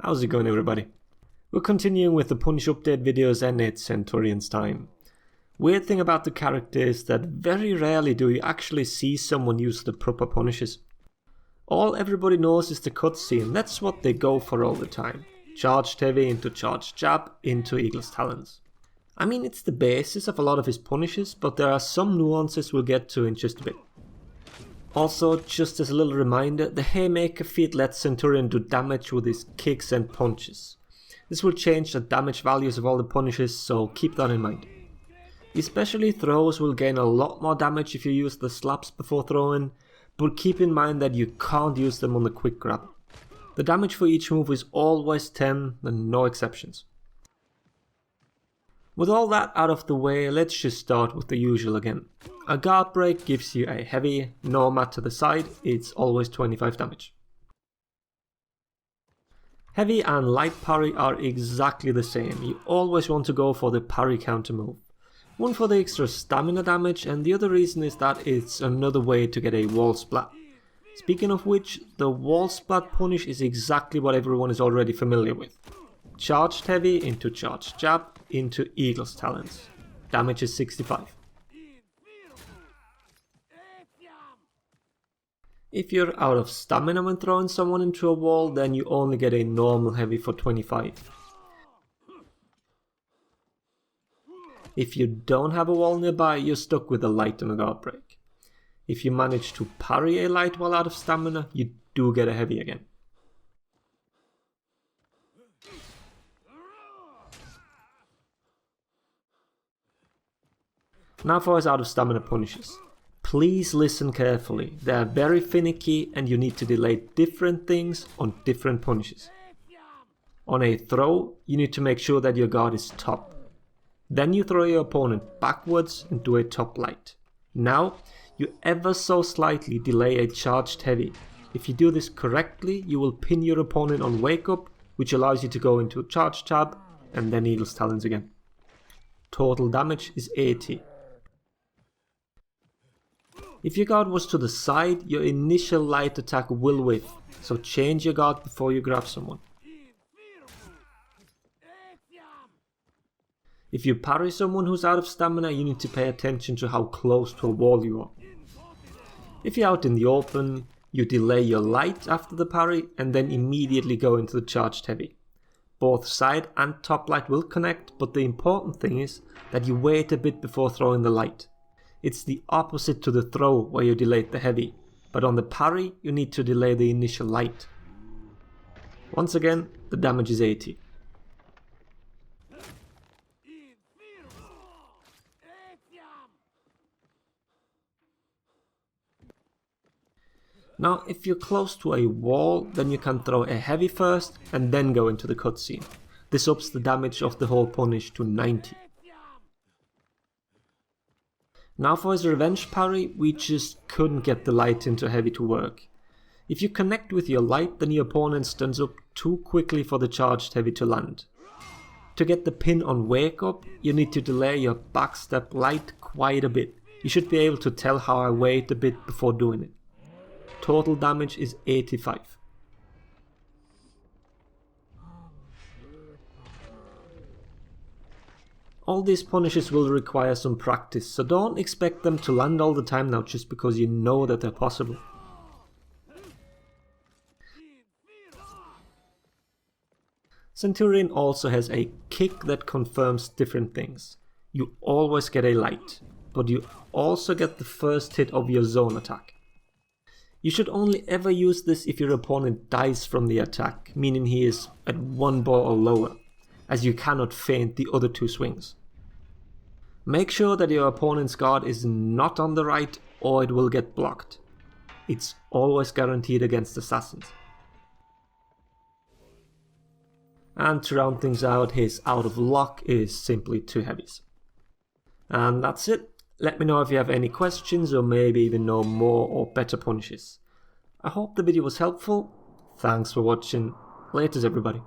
How's it going, everybody? We're continuing with the punish update videos and it's Centurion's time. Weird thing about the character is that very rarely do you actually see someone use the proper punishes. All everybody knows is the cutscene, that's what they go for all the time. Charged heavy into charged jab into Eagle's talons. I mean, it's the basis of a lot of his punishes, but there are some nuances we'll get to in just a bit. Also, just as a little reminder, the Haymaker feat lets Centurion do damage with his kicks and punches. This will change the damage values of all the punishes, so keep that in mind. Especially throws will gain a lot more damage if you use the slaps before throwing, but keep in mind that you can't use them on the quick grab. The damage for each move is always 10 and no exceptions. With all that out of the way, let's just start with the usual again. A Guardbreak gives you a heavy, no mat to the side, it's always 25 damage. Heavy and light parry are exactly the same, you always want to go for the parry counter move. One for the extra stamina damage, and the other reason is that it's another way to get a wall splat. Speaking of which, the wall splat punish is exactly what everyone is already familiar with. Charged heavy into charged jab into Eagle's talons. Damage is 65. If you're out of stamina when throwing someone into a wall, then you only get a normal heavy for 25. If you don't have a wall nearby, you're stuck with a light and a Guardbreak. If you manage to parry a light while out of stamina, you do get a heavy again. Now for his out of stamina punishes. Please listen carefully, they are very finicky and you need to delay different things on different punishes. On a throw, you need to make sure that your guard is top. Then you throw your opponent backwards and do a top light. Now, you ever so slightly delay a charged heavy. If you do this correctly, you will pin your opponent on wake up, which allows you to go into a charged jab and then Eagle's talons again. Total damage is 80. If your guard was to the side, your initial light attack will whiff, so change your guard before you grab someone. If you parry someone who's out of stamina, you need to pay attention to how close to a wall you are. If you're out in the open, you delay your light after the parry and then immediately go into the charged heavy. Both side and top light will connect, but the important thing is that you wait a bit before throwing the light. It's the opposite to the throw where you delayed the heavy, but on the parry you need to delay the initial light. Once again, the damage is 80. Now if you're close to a wall, then you can throw a heavy first and then go into the cutscene. This ups the damage of the whole punish to 90. Now for his revenge parry, we just couldn't get the light into heavy to work. If you connect with your light, then your opponent stands up too quickly for the charged heavy to land. To get the pin on wake up, you need to delay your backstep light quite a bit. You should be able to tell how I wait a bit before doing it. Total damage is 85. All these punishes will require some practice, so don't expect them to land all the time now just because you know that they're possible. Centurion also has a kick that confirms different things. You always get a light, but you also get the first hit of your zone attack. You should only ever use this if your opponent dies from the attack, meaning he is at 1 bar or lower, as you cannot feint the other 2 swings. Make sure that your opponent's guard is not on the right or it will get blocked. It's always guaranteed against assassins. And to round things out, his out of lock is simply 2 heavies. And that's it. Let me know if you have any questions or maybe even know more or better punishes. I hope the video was helpful. Thanks for watching. Laters everybody.